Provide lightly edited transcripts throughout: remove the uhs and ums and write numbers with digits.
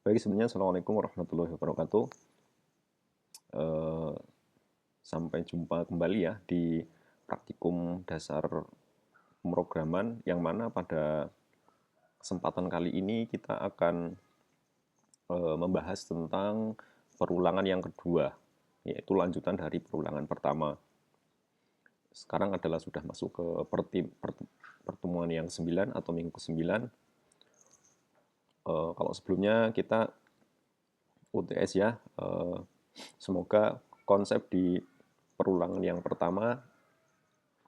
Baik, sebenarnya Assalamualaikum warahmatullahi wabarakatuh. Eh, Sampai jumpa kembali ya di praktikum dasar pemrograman yang mana pada kesempatan kali ini kita akan membahas tentang perulangan yang kedua, yaitu lanjutan dari perulangan pertama. Sekarang adalah sudah masuk ke pertemuan yang 9 atau minggu ke-9. Kalau sebelumnya kita UTS ya, semoga konsep di perulangan yang pertama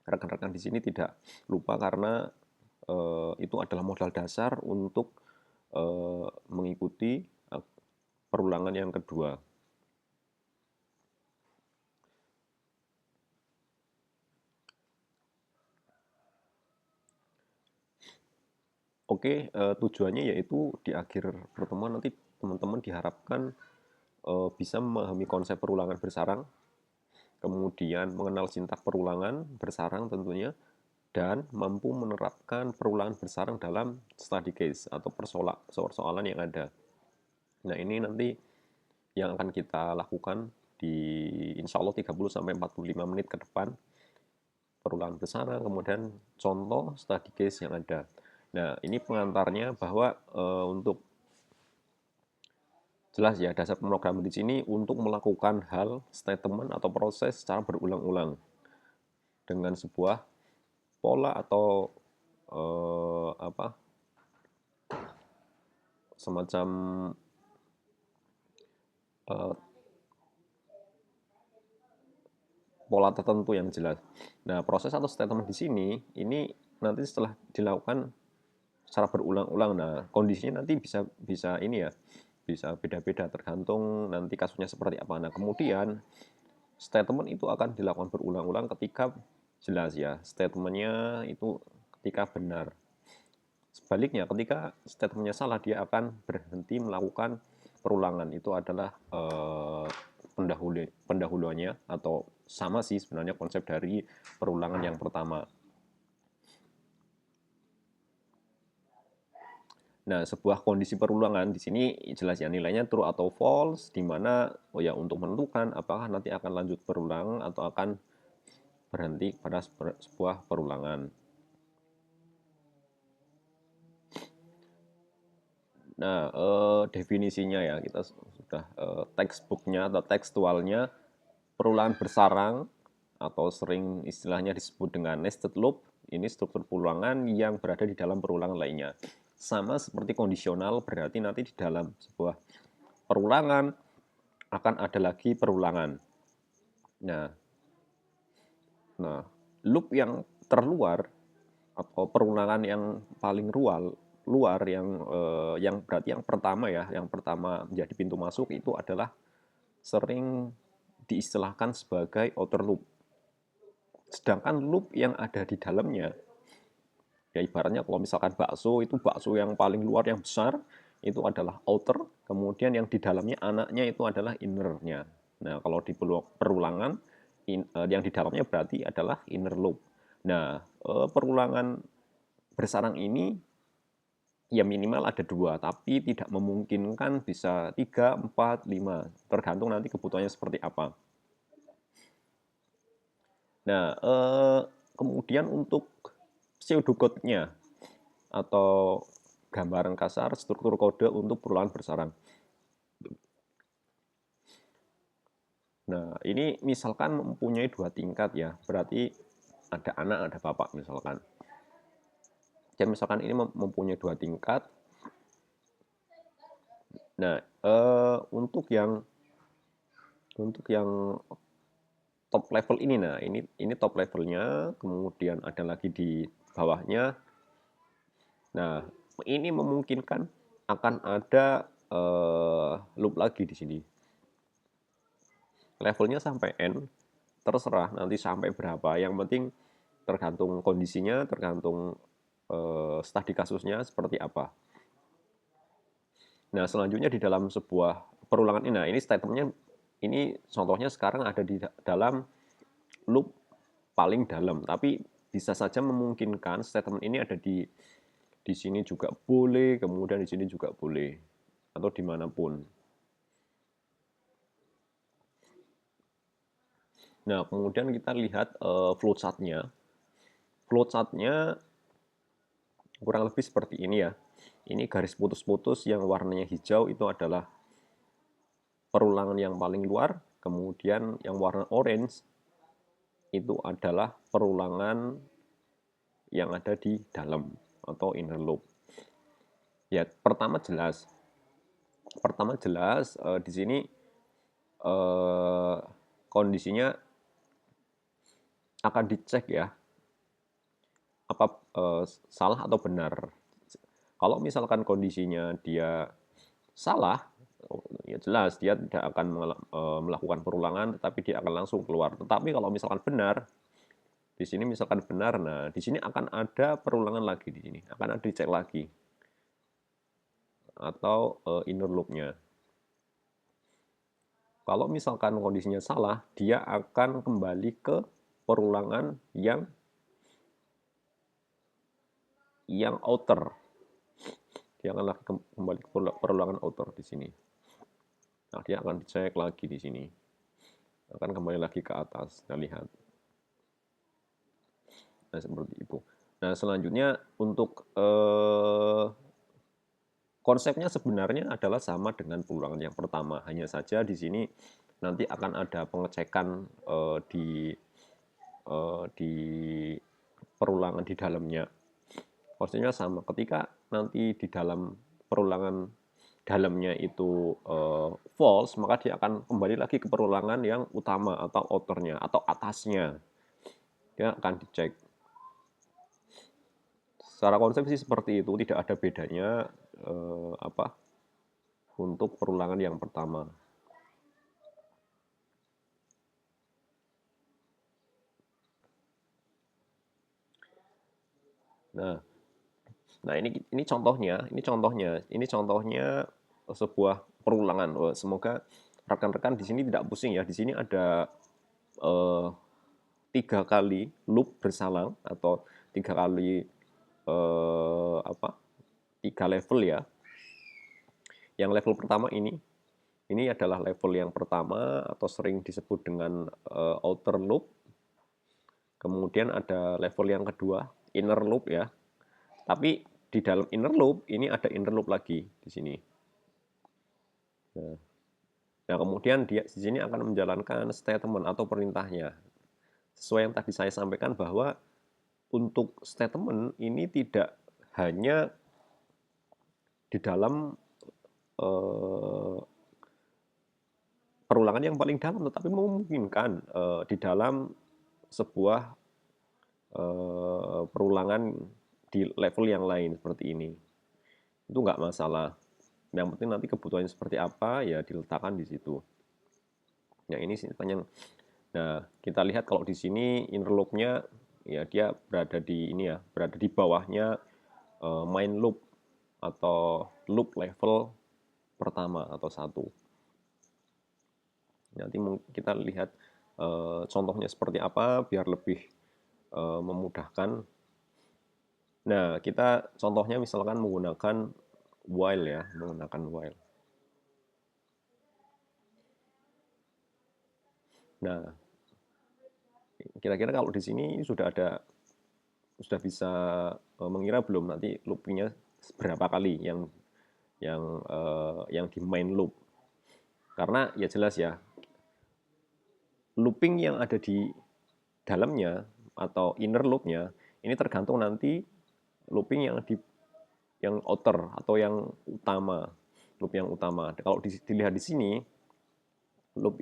rekan-rekan di sini tidak lupa karena itu adalah modal dasar untuk mengikuti perulangan yang kedua. Oke, tujuannya yaitu di akhir pertemuan nanti teman-teman diharapkan bisa memahami konsep perulangan bersarang, kemudian mengenal sintak perulangan bersarang tentunya, dan mampu menerapkan perulangan bersarang dalam study case atau persoalan yang ada. Nah, ini nanti yang akan kita lakukan di insya Allah 30-45 menit ke depan, perulangan bersarang, kemudian contoh study case yang ada. Nah, ini pengantarnya bahwa untuk jelas ya, dasar pemrograman di sini untuk melakukan hal, statement, atau proses secara berulang-ulang dengan sebuah pola atau apa semacam eh, pola tertentu yang jelas. Nah, proses atau statement di sini ini nanti setelah dilakukan secara berulang-ulang. Nah, kondisinya nanti bisa bisa ini ya, bisa beda-beda tergantung nanti kasusnya seperti apa. Nah, kemudian statement itu akan dilakukan berulang-ulang ketika jelas ya, statementnya itu ketika benar. Sebaliknya, ketika statementnya salah, dia akan berhenti melakukan perulangan. Itu adalah pendahuluannya atau sama sih sebenarnya konsep dari perulangan yang pertama. Nah, sebuah kondisi perulangan di sini jelas ya nilainya true atau false, di mana oh ya untuk menentukan apakah nanti akan lanjut perulangan atau akan berhenti pada sebuah perulangan. Nah, definisinya ya kita sudah textbooknya atau tekstualnya perulangan bersarang atau sering istilahnya disebut dengan nested loop. Ini struktur perulangan yang berada di dalam perulangan lainnya. Sama seperti kondisional, berarti nanti di dalam sebuah perulangan akan ada lagi perulangan. Nah, nah loop yang terluar atau perulangan yang paling luar yang berarti yang pertama ya, yang pertama menjadi pintu masuk itu adalah sering diistilahkan sebagai outer loop. Sedangkan loop yang ada di dalamnya, ya ibaratnya kalau misalkan bakso, itu bakso yang paling luar yang besar, itu adalah outer, kemudian yang di dalamnya anaknya itu adalah innernya. Nah, kalau di perulangan, yang di dalamnya berarti adalah inner loop. Nah, perulangan bersarang ini ya minimal ada dua, tapi tidak memungkinkan bisa 3, 4, 5, tergantung nanti kebutuhannya seperti apa. Nah, kemudian untuk pseudocode-nya atau gambaran kasar struktur kode untuk perulangan bersarang. Nah, ini misalkan mempunyai dua tingkat ya, berarti ada anak, ada bapak misalkan. Dan misalkan ini mempunyai dua tingkat. Nah, untuk yang top level ini, nah ini top levelnya, kemudian ada lagi di bawahnya. Nah, ini memungkinkan akan ada loop lagi di sini. Levelnya sampai N, terserah nanti sampai berapa. Yang penting tergantung kondisinya, tergantung studi kasusnya seperti apa. Nah, selanjutnya di dalam sebuah perulangan ini, nah ini statementnya, ini contohnya sekarang ada di dalam loop paling dalam, tapi bisa saja memungkinkan statement ini ada di sini juga boleh, kemudian di sini juga boleh. atau dimanapun. Nah, kemudian kita lihat flowchart-nya. Flowchart-nya kurang lebih seperti ini ya. Ini garis putus-putus yang warnanya hijau itu adalah perulangan yang paling luar, kemudian yang warna orange itu adalah perulangan yang ada di dalam atau inner loop. Ya, pertama jelas. Di sini kondisinya akan dicek ya, apa salah atau benar. Kalau misalkan kondisinya dia salah, ya jelas dia tidak akan melakukan perulangan, tetapi dia akan langsung keluar. Tetapi kalau misalkan benar, di sini misalkan benar, nah di sini akan ada perulangan lagi di sini, akan ada dicek lagi atau inner loop-nya. Kalau misalkan kondisinya salah, dia akan kembali ke perulangan yang outer. Dia akan lagi kembali ke perulangan outer di sini. Nah, dia akan dicek lagi di sini. Akan kembali lagi ke atas. Kita lihat. Nah, seperti itu. Nah, selanjutnya untuk konsepnya sebenarnya adalah sama dengan perulangan yang pertama. Hanya saja di sini nanti akan ada pengecekan di perulangan di dalamnya. Konsepnya sama. Ketika nanti di dalam perulangan dalamnya itu false, maka dia akan kembali lagi ke perulangan yang utama atau outernya atau atasnya. Dia akan dicek. Secara konsep sih seperti itu, tidak ada bedanya untuk perulangan yang pertama. Nah, ini contohnya sebuah perulangan. Semoga rekan-rekan di sini tidak pusing ya. Di sini ada 3 kali loop bersalang atau 3 kali 3 level ya. Yang level pertama ini adalah level yang pertama atau sering disebut dengan outer loop. Kemudian ada level yang kedua, inner loop ya. Tapi di dalam inner loop ini ada inner loop lagi di sini. Nah, kemudian dia di sini akan menjalankan statement atau perintahnya. Sesuai yang tadi saya sampaikan bahwa untuk statement ini tidak hanya di dalam perulangan yang paling dalam, tetapi memungkinkan di dalam sebuah perulangan di level yang lain seperti ini. Itu nggak masalah. Yang penting nanti kebutuhannya seperti apa, ya diletakkan di situ. Nah, ini yang. Nah, kita lihat kalau di sini inner loop-nya ya dia berada di ini ya, berada di bawahnya main loop atau loop level pertama atau 1. Nanti kita lihat contohnya seperti apa biar lebih memudahkan. Nah, kita contohnya misalkan menggunakan while ya, menggunakan while. Nah, kira-kira kalau di sini sudah bisa mengira belum nanti loopingnya berapa kali yang di main loop. Karena ya jelas ya, looping yang ada di dalamnya atau inner loopnya ini tergantung nanti looping yang outer atau yang utama, loop yang utama. Kalau dilihat di sini loop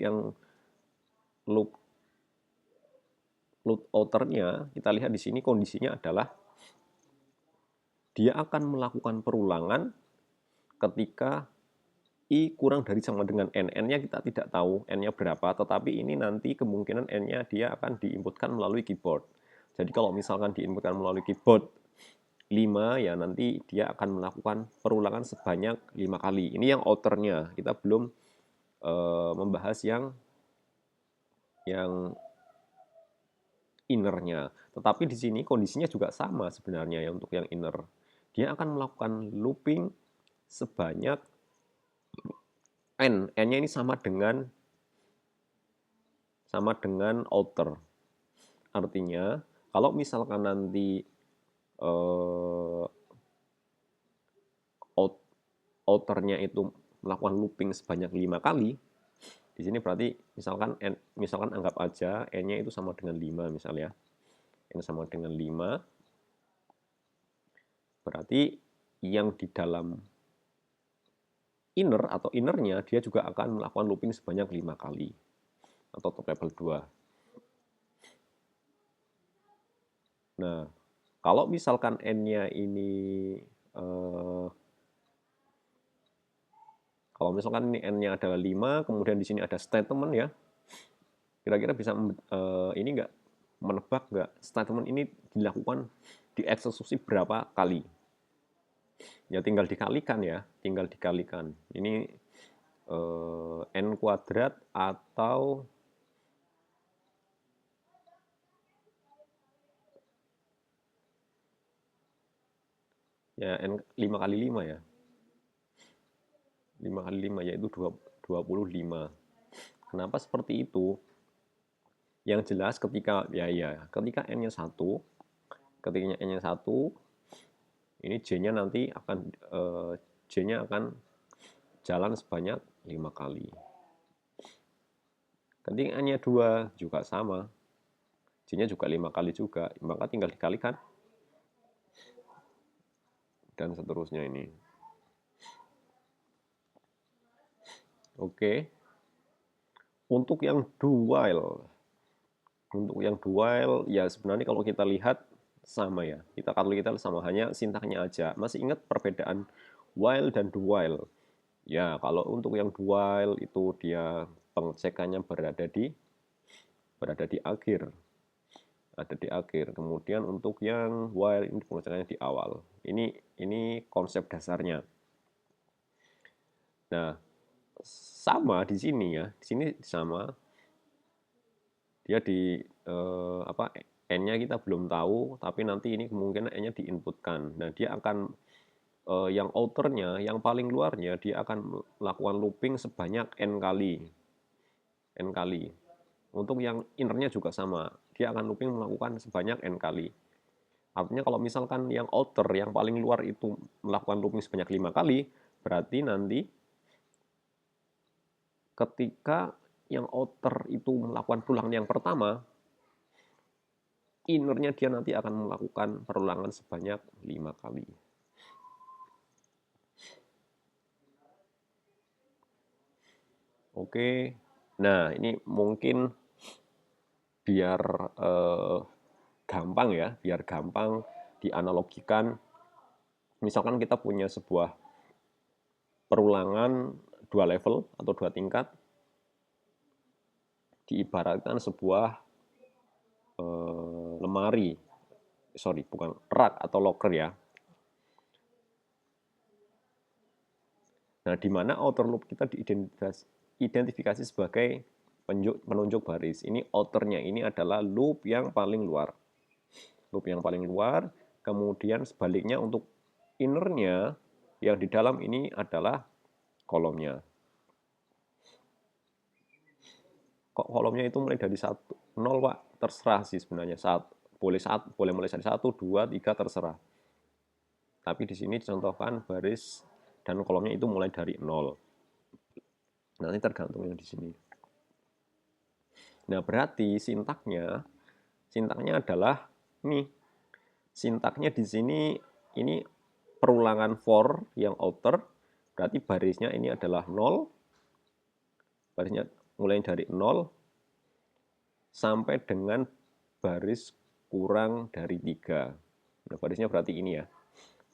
loop outernya, kita lihat di sini kondisinya adalah dia akan melakukan perulangan ketika I kurang dari sama dengan N. N-nya kita tidak tahu N-nya berapa, tetapi ini nanti kemungkinan N-nya dia akan diinputkan melalui keyboard. Jadi kalau misalkan diinputkan melalui keyboard 5, ya nanti dia akan melakukan perulangan sebanyak 5 kali. Ini yang outernya, kita belum membahas yang innernya. Tetapi di sini kondisinya juga sama sebenarnya ya untuk yang inner. Dia akan melakukan looping sebanyak n-nya ini sama dengan outer. Artinya kalau misalkan nanti outernya itu melakukan looping sebanyak 5 kali, di sini berarti misalkan anggap aja n-nya itu sama dengan 5 misalnya. N sama dengan 5, berarti yang di dalam inner atau innernya dia juga akan melakukan looping sebanyak 5 kali atau top level 2. Nah, kalau misalkan n-nya ini kalau misalkan ini n-nya adalah 5, kemudian di sini ada statement ya. Kira-kira bisa ini enggak menebak enggak statement ini dilakukan dieksekusi berapa kali? Ya tinggal dikalikan ya, tinggal dikalikan. Ini n kuadrat atau ya n 5 kali 5 ya. 5 kali 5 yaitu 25. Kenapa seperti itu? Yang jelas ketika ketika n-nya 1, ketika n-nya 1, ini j-nya nanti akan j-nya akan jalan sebanyak 5 kali. Ketika n-nya 2 juga sama. J-nya juga 5 kali juga, maka tinggal dikalikan. Dan seterusnya ini. Oke. Untuk yang dual ya sebenarnya kalau kita lihat sama ya. Kalau kita sama, hanya sintaknya aja. Masih ingat perbedaan while dan do while? Ya, kalau untuk yang do while itu dia pengecekannya berada di akhir. Ada di akhir. Kemudian untuk yang while ini pengecekannya di awal. Ini konsep dasarnya. Nah, sama di sini ya. Di sini sama. Dia di n-nya kita belum tahu, tapi nanti ini kemungkinan n-nya diinputkan. Nah, dia akan yang outernya, yang paling luarnya, dia akan melakukan looping sebanyak n kali. Untuk yang innernya juga sama, dia akan looping melakukan sebanyak n kali. Artinya kalau misalkan yang outer, yang paling luar itu melakukan looping sebanyak 5 kali, berarti nanti ketika yang outer itu melakukan perulangan yang pertama, innernya dia nanti akan melakukan perulangan sebanyak 5 kali. Oke, nah ini mungkin biar gampang ya, biar gampang dianalogikan. Misalkan kita punya sebuah perulangan 2 level atau 2 tingkat, diibaratkan sebuah lemari, bukan rak atau locker ya. Nah, di mana outer loop kita diidentifikasi sebagai penunjuk baris. Ini outernya ini adalah loop yang paling luar. Loop yang paling luar, kemudian sebaliknya untuk innernya yang di dalam ini adalah kolomnya. Kok kolomnya itu mulai dari 1, 0 Pak? Terserah sih sebenarnya. Boleh mulai dari 1, 2, 3 terserah. Tapi di sini dicontohkan baris dan kolomnya itu mulai dari 0. Nanti tergantung yang di sini. Nah, berarti sintaknya adalah ini. Sintaknya di sini ini perulangan for yang outer, berarti barisnya ini adalah 0. Barisnya mulai dari 0 sampai dengan baris kurang dari 3. Nah, barisnya berarti ini ya.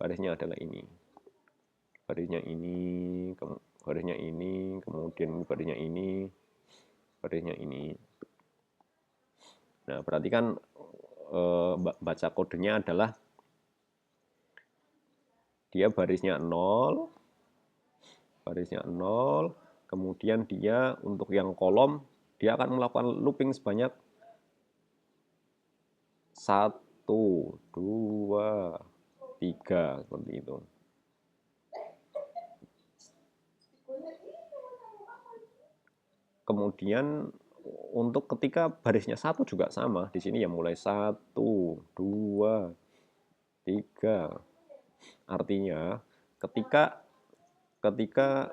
Barisnya adalah ini. Barisnya ini, kemudian barisnya ini, barisnya ini. Nah, berarti kan baca kodenya adalah dia barisnya 0, kemudian dia untuk yang kolom, dia akan melakukan looping sebanyak 1, 2, 3, seperti itu. kemudian untuk ketika barisnya satu juga sama, di sini ya mulai 1, 2, 3. Artinya ketika ketika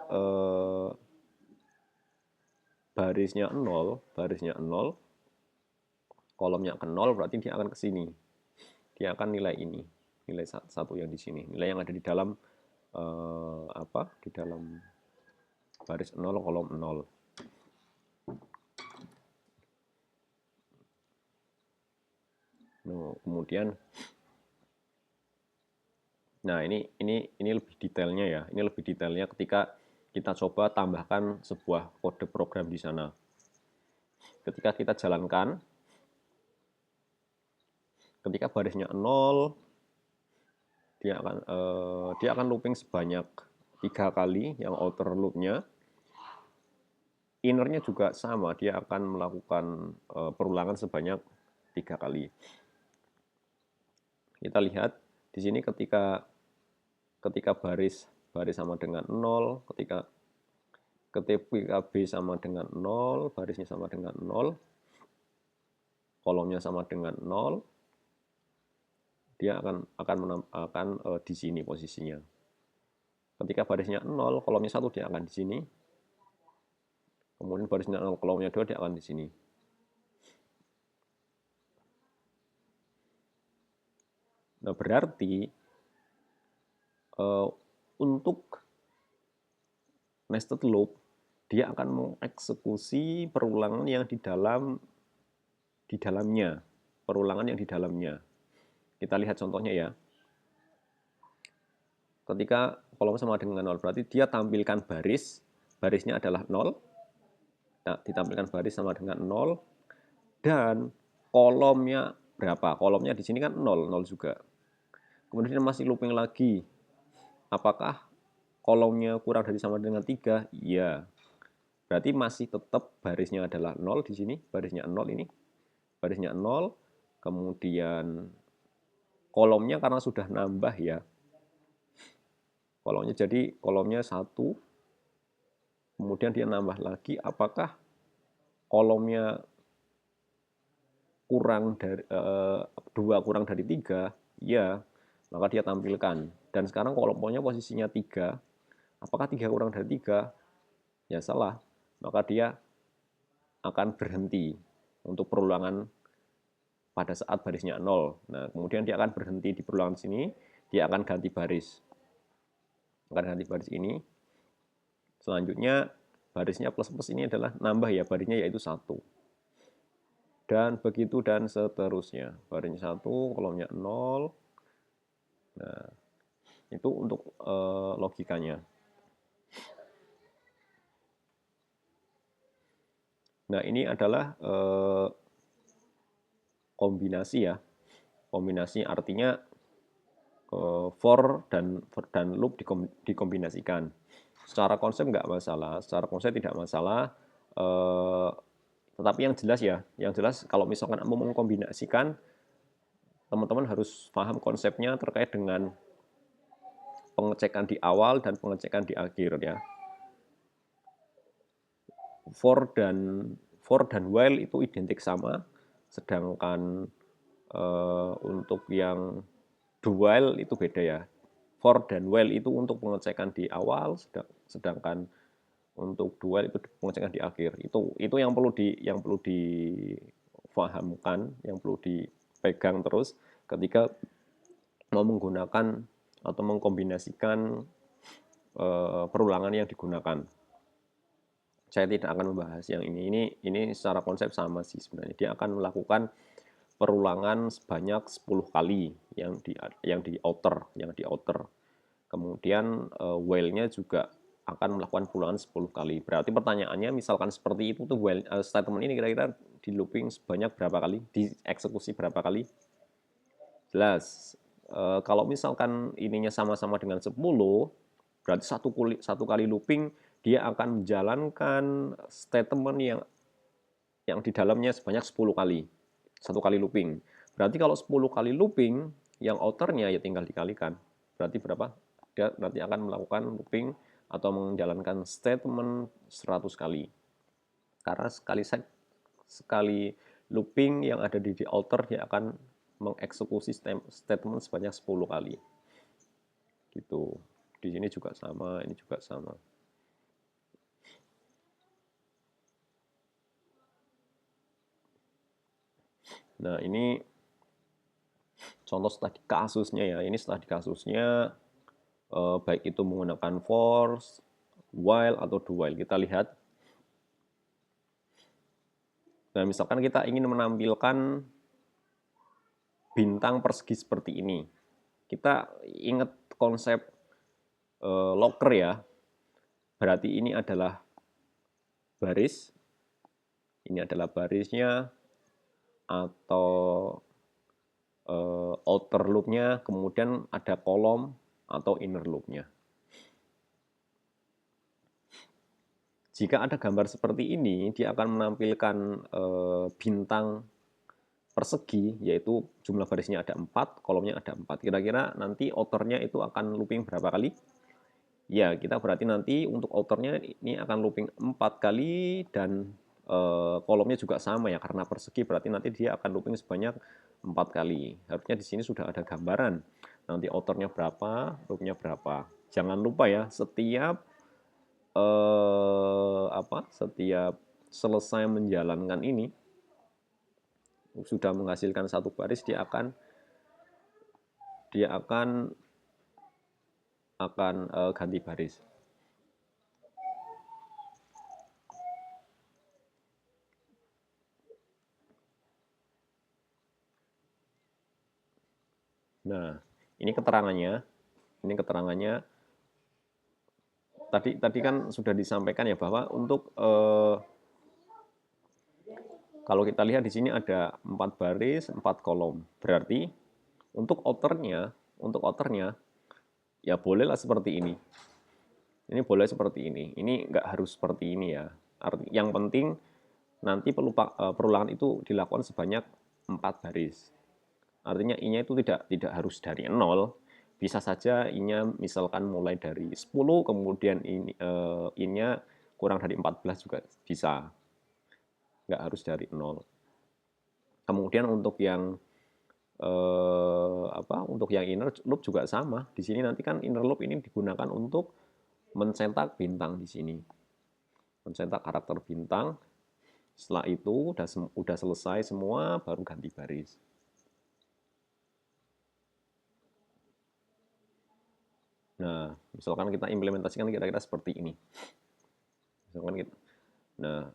barisnya 0, kolomnya ke 0 berarti dia akan ke sini. Dia akan nilai ini, nilai satu yang di sini, nilai yang ada di dalam di dalam baris 0 kolom 0. Nah, kemudian ini lebih detailnya ya. Ini lebih detailnya ketika kita coba tambahkan sebuah kode program di sana. Ketika kita jalankan, ketika barisnya 0, dia akan looping sebanyak 3 kali yang outer loopnya. Innernya juga sama, dia akan melakukan perulangan sebanyak 3 kali. Kita lihat di sini ketika baris sama dengan 0, ketika B sama dengan 0, barisnya sama dengan 0, kolomnya sama dengan 0, dia akan di sini posisinya. Ketika barisnya 0, kolomnya 1 dia akan di sini. Kemudian barisnya 0, kolomnya 2 dia akan di sini. Nah, berarti untuk nested loop dia akan mengeksekusi perulangan yang di dalamnya, perulangan yang di dalamnya. Kita lihat contohnya ya. Ketika kolom sama dengan 0, berarti dia tampilkan barisnya adalah 0. Nah, ditampilkan baris sama dengan 0, dan kolomnya berapa? Kolomnya di sini kan 0, 0 juga. Kemudian masih looping lagi. Apakah kolomnya kurang dari sama dengan 3? Iya. Berarti masih tetap barisnya adalah 0 di sini, barisnya 0 ini. Barisnya 0, kemudian kolomnya karena sudah nambah ya. Kolomnya jadi kolomnya 1, kemudian dia nambah lagi, apakah kolomnya kurang dari 2 kurang dari 3? Ya, maka dia tampilkan. Dan sekarang kolomnya posisinya 3. Apakah 3 kurang dari 3? Ya salah. Maka dia akan berhenti untuk perulangan pada saat barisnya 0. Nah, kemudian dia akan berhenti di perulangan sini, dia akan ganti baris. Akan ganti baris ini. Selanjutnya barisnya plus-plus ini adalah nambah ya, barisnya yaitu 1. Dan begitu dan seterusnya. Barisnya 1, kolomnya 0. Nah, itu untuk logikanya. Nah, ini adalah kombinasi ya. Kombinasi artinya for dan loop dikombinasikan. Secara konsep nggak masalah, secara konsep tidak masalah. Tetapi yang jelas ya, yang jelas kalau misalkan mau mengkombinasikan, teman-teman harus paham konsepnya terkait dengan pengecekan di awal dan pengecekan di akhir ya. For dan while itu identik sama, sedangkan untuk yang do while itu beda ya. For dan while itu untuk pengecekan di awal, sedangkan untuk do while itu pengecekan di akhir. Itu yang perlu difahamkan, yang perlu dipegang terus ketika mau menggunakan atau mengkombinasikan perulangan yang digunakan. Saya tidak akan membahas yang ini. Ini secara konsep sama sih sebenarnya. Dia akan melakukan perulangan sebanyak 10 kali yang di outer. Kemudian while-nya juga akan melakukan perulangan 10 kali. Berarti pertanyaannya misalkan seperti itu tuh while statement ini kira-kira di looping sebanyak berapa kali? Dieksekusi berapa kali? Jelas. Kalau misalkan ininya sama-sama dengan 10, berarti satu kali looping dia akan menjalankan statement yang di dalamnya sebanyak 10 kali. Satu kali looping. Berarti kalau 10 kali looping, yang outernya ya tinggal dikalikan. Berarti berapa? Dia nanti akan melakukan looping atau menjalankan statement 100 kali. Karena sekali looping yang ada di outer dia akan mengeksekusi statement sebanyak 10 kali. Gitu. Di sini juga sama, ini juga sama. Nah, ini contoh studi kasusnya ya. Ini studi kasusnya baik itu menggunakan for, while atau do while. Kita lihat. Nah, misalkan kita ingin menampilkan bintang persegi seperti ini. Kita ingat konsep locker ya. Berarti ini adalah baris. Ini adalah barisnya atau outer loop-nya, kemudian ada kolom atau inner loop-nya. Jika ada gambar seperti ini, dia akan menampilkan bintang persegi, yaitu jumlah barisnya ada 4, kolomnya ada 4. Kira-kira nanti outernya itu akan looping berapa kali? Ya, kita berarti nanti untuk outernya ini akan looping 4 kali dan kolomnya juga sama ya, karena persegi berarti nanti dia akan looping sebanyak 4 kali. Harusnya di sini sudah ada gambaran. Nanti outernya berapa, loopnya berapa. Jangan lupa ya, setiap setiap selesai menjalankan ini sudah menghasilkan satu baris, dia akan ganti baris. Nah, ini keterangannya. Ini keterangannya. Tadi kan sudah disampaikan ya bahwa untuk kalau kita lihat di sini ada 4 baris, 4 kolom. Berarti untuk outernya ya bolehlah seperti ini. Ini boleh seperti ini. Ini nggak harus seperti ini ya. Yang penting nanti perulangan itu dilakukan sebanyak 4 baris. Artinya I-nya itu tidak harus dari 0. Bisa saja I-nya misalkan mulai dari 10, kemudian I-nya kurang dari 14 juga bisa. Nggak harus dari 0. Kemudian untuk yang inner loop juga sama. Di sini nanti kan inner loop ini digunakan untuk mencetak bintang di sini. Mencetak karakter bintang. Setelah itu udah selesai semua, baru ganti baris. Nah, misalkan kita implementasikan kira-kira seperti ini. Nah,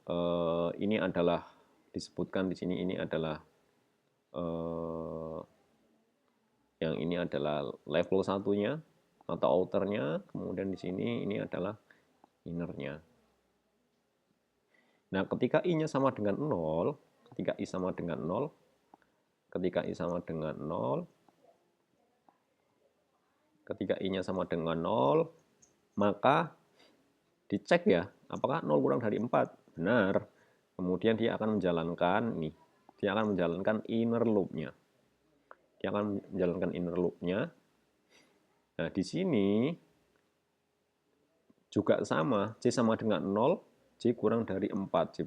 ini adalah disebutkan di sini, ini adalah yang ini adalah level satunya atau outernya, kemudian di sini ini adalah innernya. Nah, ketika I-nya sama dengan 0, ketika I sama dengan 0, ketika I-nya sama dengan 0, maka dicek ya, apakah 0 kurang dari 4? Benar. Kemudian dia akan menjalankan inner loop-nya. Nah, di sini juga sama, C sama dengan 0, C kurang dari 4, C++.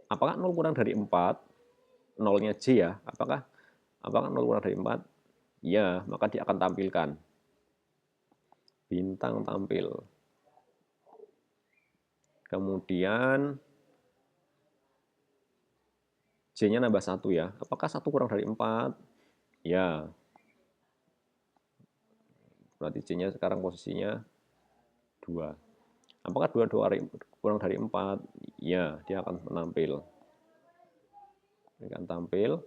Apakah 0 kurang dari 4? 0-nya C ya, apakah 0 kurang dari 4? Ya, maka dia akan tampilkan bintang tampil. Kemudian J-nya nambah 1 ya. Apakah 1 kurang dari 4? Ya. Berarti J-nya sekarang posisinya 2. Apakah 2 kurang dari 4? Ya, dia akan menampil. Dia akan tampil.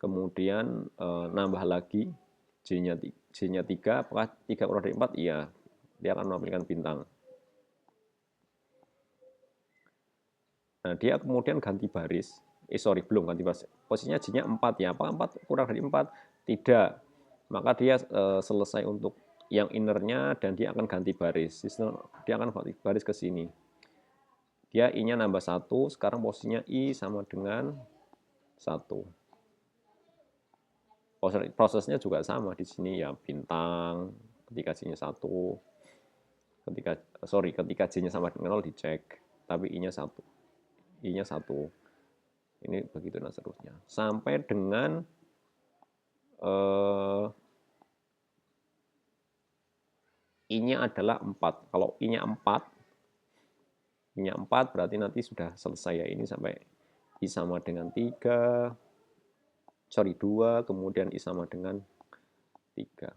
Kemudian nambah lagi J-nya 3. Apakah 3 kurang dari 4? Iya. Dia akan menampilkan bintang. Nah, dia kemudian ganti baris. Belum ganti baris. Posisinya J-nya 4 ya. Apakah 4 kurang dari 4? Tidak. Maka dia selesai untuk yang innernya dan dia akan ganti baris. Dia akan ganti baris ke sini. Dia I-nya nambah 1, sekarang posisinya I sama dengan 1. Prosesnya juga sama di sini ya, bintang, ketika J-nya 1. ketika J-nya sama dengan 0 dicek, tapi I-nya 1. I-nya 1. Ini begitu dan seterusnya. Sampai dengan I-nya adalah 4. Kalau I-nya 4, I-nya 4 berarti nanti sudah selesai ya. Ini sampai I sama dengan 3, 2, kemudian I sama dengan 3.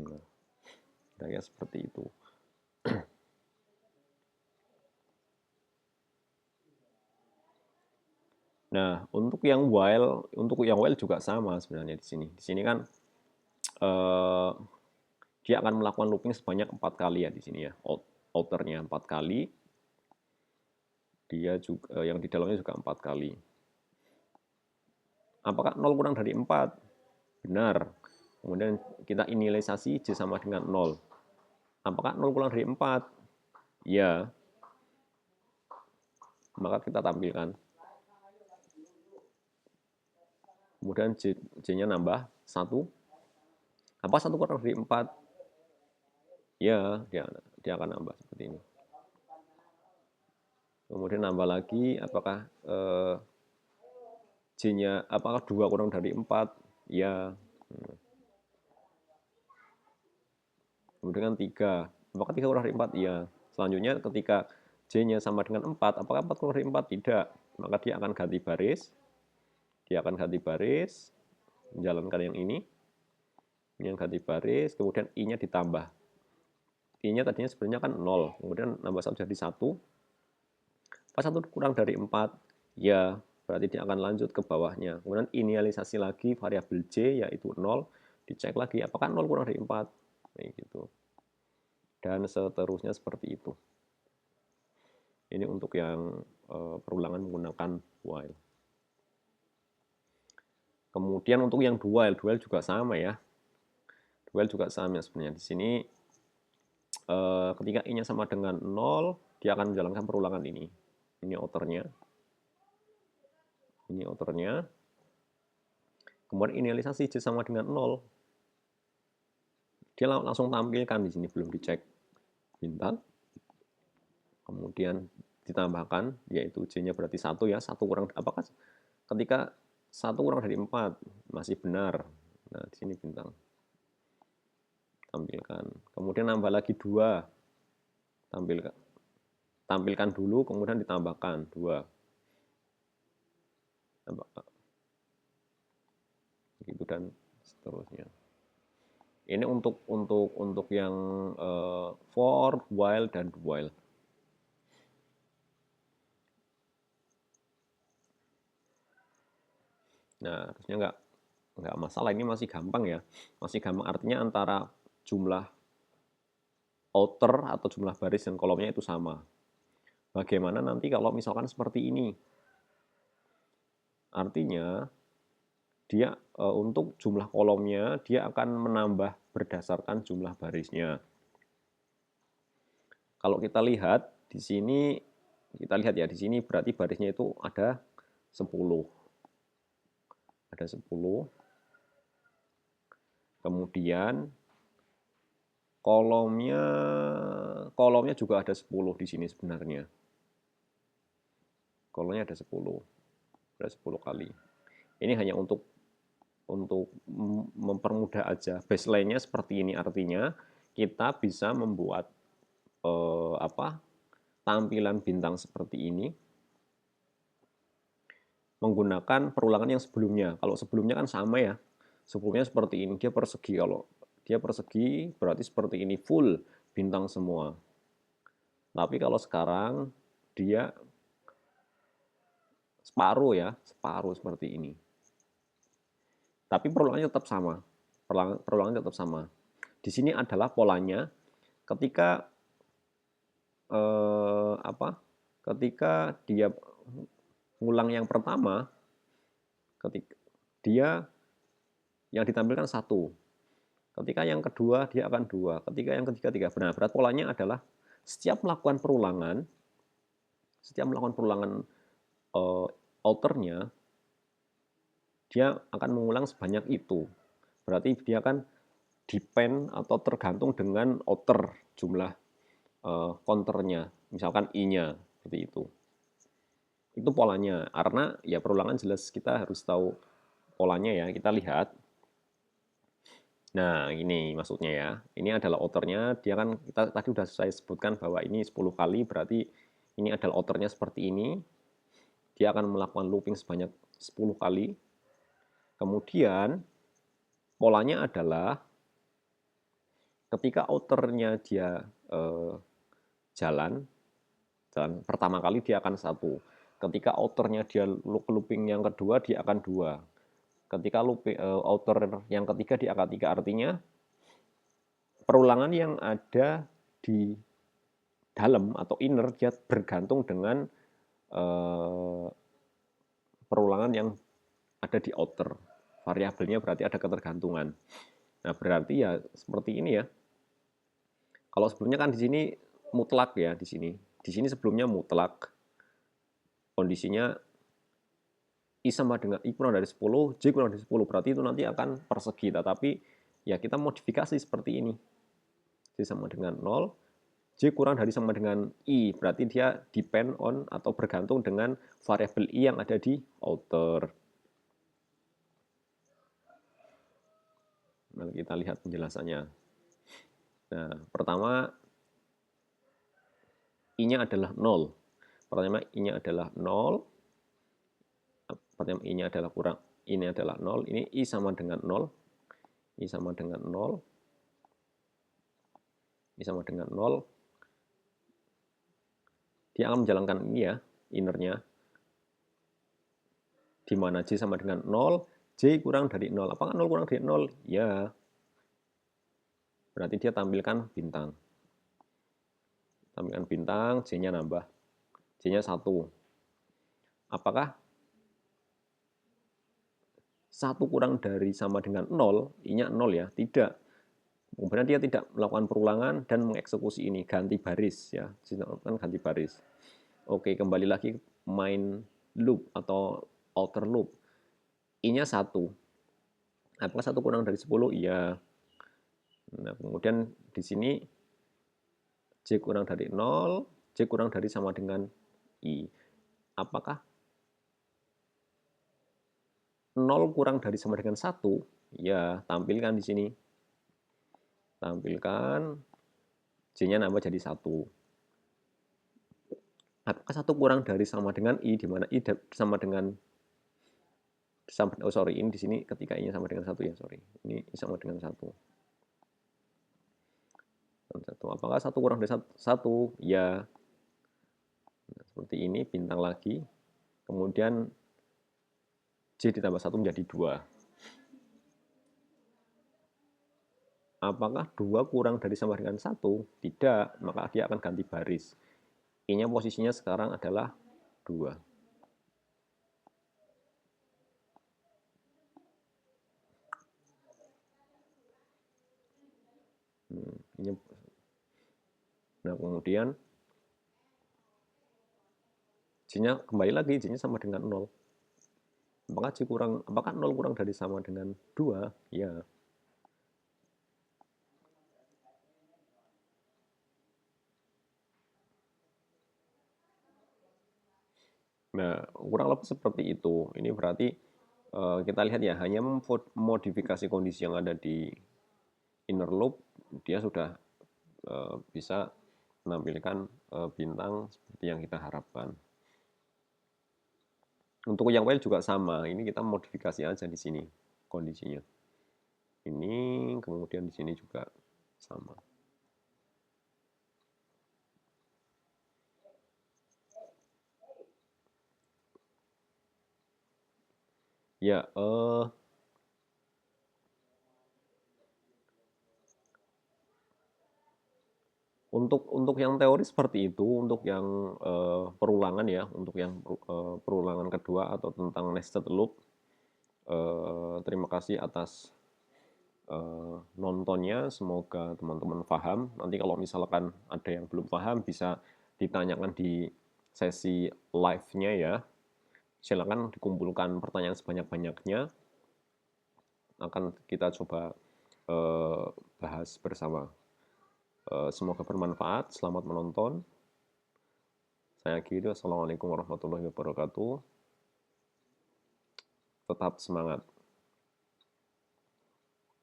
Nah, kayak seperti itu. Nah, untuk yang while juga sama sebenarnya di sini. Di sini kan dia akan melakukan looping sebanyak 4 kali ya di sini ya. Outernya 4 kali. Dia juga yang di dalamnya juga 4 kali. Apakah 0 kurang dari 4? Benar. Kemudian kita inisialisasi J sama dengan 0. Apakah 0 kurang dari 4? Ya. Maka kita tampilkan. Kemudian J-nya nambah 1. Apa 1 kurang dari 4? Ya, dia akan nambah seperti ini. Kemudian nambah lagi, apakah J-nya, apakah 2 kurang dari 4? Ya. Kemudian 3. Apakah 3 kurang dari 4? Ya. Selanjutnya ketika J-nya sama dengan 4, apakah 4 kurang dari 4? Tidak. Maka dia akan ganti baris. Menjalankan yang ini. Yang ganti baris, kemudian I-nya ditambah. I-nya tadinya sebenarnya kan 0, kemudian nambah 1 jadi 1. Pas 1 kurang dari 4, ya berarti dia akan lanjut ke bawahnya. Kemudian inisialisasi lagi variabel J, yaitu 0, dicek lagi apakah 0 kurang dari 4. Nah, gitu. Dan seterusnya seperti itu. Ini untuk yang perulangan menggunakan while. Kemudian untuk yang dual juga sama ya. Dual juga sama sebenarnya. Di sini ketika I-nya sama dengan 0, dia akan menjalankan perulangan ini. Ini outernya. Ini outernya. Kemudian inisialisasi J sama dengan 0. Dia langsung tampilkan di sini, belum dicek bintang. Kemudian ditambahkan, yaitu J-nya berarti 1 ya. 1 kurang, apakah ketika 1 kurang dari 4 masih benar. Nah, di sini bintang. Tampilkan. Kemudian nambah lagi 2. Tampilkan dulu, kemudian ditambahkan 2. Begitu dan seterusnya. Ini untuk yang for, while, dan while. Nah, harusnya nggak masalah, ini masih gampang ya. Masih gampang, artinya antara jumlah outer atau jumlah baris dan kolomnya itu sama. Bagaimana nanti kalau misalkan seperti ini? Artinya, dia untuk jumlah kolomnya, dia akan menambah berdasarkan jumlah barisnya. Kalau kita lihat, di sini, kita lihat ya, di sini berarti barisnya itu ada 10. Ada 10. Kemudian kolomnya juga ada 10 di sini sebenarnya. Kolomnya ada 10. Ada 10 kali. Ini hanya untuk mempermudah aja. Baseline-nya seperti ini, artinya kita bisa membuat tampilan bintang seperti ini menggunakan perulangan yang sebelumnya. Kalau sebelumnya kan sama ya. Sebelumnya seperti ini, dia persegi. Kalau dia persegi berarti seperti ini, full bintang semua. Tapi kalau sekarang dia separuh ya, separuh seperti ini. Tapi perulangannya tetap sama. Perulangannya tetap sama. Di sini adalah polanya ketika ketika dia ngulang yang pertama, ketika dia yang ditampilkan 1. Ketika yang kedua dia akan 2. Ketika yang ketiga 3. Benar, berarti polanya adalah setiap melakukan perulangan outernya, dia akan mengulang sebanyak itu. Berarti dia akan depend atau tergantung dengan outer jumlah counternya, misalkan I-nya seperti itu. Itu polanya, karena ya perulangan jelas kita harus tahu polanya ya, kita lihat. Nah, ini maksudnya ya. Ini adalah outernya, dia kan kita tadi sudah saya sebutkan bahwa ini 10 kali, berarti ini adalah outernya seperti ini. Dia akan melakukan looping sebanyak 10 kali. Kemudian polanya adalah ketika outernya dia jalan pertama kali dia akan 1. Ketika outernya dia looping yang kedua dia akan 2. Ketika looping outer yang ketiga dia akan 3. Artinya perulangan yang ada di dalam atau inner dia bergantung dengan perulangan yang ada di outer. Variabelnya berarti ada ketergantungan. Nah, berarti ya seperti ini ya. Kalau sebelumnya kan di sini mutlak ya di sini. Di sini sebelumnya mutlak. Kondisinya I sama dengan I kurang dari 10, J kurang dari 10. Berarti itu nanti akan persegi. Tetapi ya kita modifikasi seperti ini. J sama dengan 0, J kurang dari sama dengan I. Berarti dia depend on atau bergantung dengan variabel I yang ada di outer. Nah, kita lihat penjelasannya. Nah, pertama I-nya adalah 0. Pertama I-nya adalah 0. Pertama I-nya adalah kurang, ini adalah 0. Ini I sama dengan 0. I sama dengan 0. I sama dengan 0. Dia akan menjalankan ini ya, innernya. Di mana J sama dengan 0, J kurang dari 0. Apakah 0 kurang dari 0? Ya. Berarti dia tampilkan bintang. Tampilkan bintang, J-nya nambah. J-nya 1. Apakah 1 kurang dari sama dengan 0, I-nya 0 ya? Tidak. Kemudian dia tidak melakukan perulangan dan mengeksekusi ini, ganti baris ya. Kan ganti baris. Oke, kembali lagi main loop atau outer loop. I-nya 1. Apakah 1 kurang dari 10? Iya. Nah, kemudian di sini J kurang dari 0, J kurang dari sama dengan I. Apakah 0 kurang dari sama dengan 1? Ya, tampilkan di sini. Tampilkan J-nya nambah jadi 1. Apakah 1 kurang dari sama dengan I, di mana I sama dengan ini di sini ketika I-nya sama dengan 1 ya, Ini I sama dengan 1. Apakah 1 kurang dari 1? Ya. Nah, seperti ini, bintang lagi. Kemudian J ditambah 1 menjadi 2. Apakah 2 kurang dari sama dengan 1? Tidak, maka dia akan ganti baris. I-nya posisinya sekarang adalah 2. Nah, kemudian J-nya kembali lagi, J-nya sama dengan 0. Apakah 0 kurang dari sama dengan 2? Ya. Nah, kurang lebih seperti itu. Ini berarti kita lihat ya, hanya modifikasi kondisi yang ada di inner loop, dia sudah bisa menampilkan bintang seperti yang kita harapkan. Untuk yang while juga sama, ini kita modifikasi aja di sini kondisinya. Ini kemudian di sini juga sama. Ya, untuk yang teori seperti itu, untuk yang perulangan ya, untuk yang perulangan kedua atau tentang nested loop. Terima kasih atas nontonnya, semoga teman-teman paham. Nanti kalau misalkan ada yang belum paham bisa ditanyakan di sesi live-nya ya. Silakan dikumpulkan pertanyaan sebanyak-banyaknya. Akan kita coba bahas bersama. Semoga bermanfaat. Selamat menonton. Saya akhiri. Assalamualaikum warahmatullahi wabarakatuh. Tetap semangat.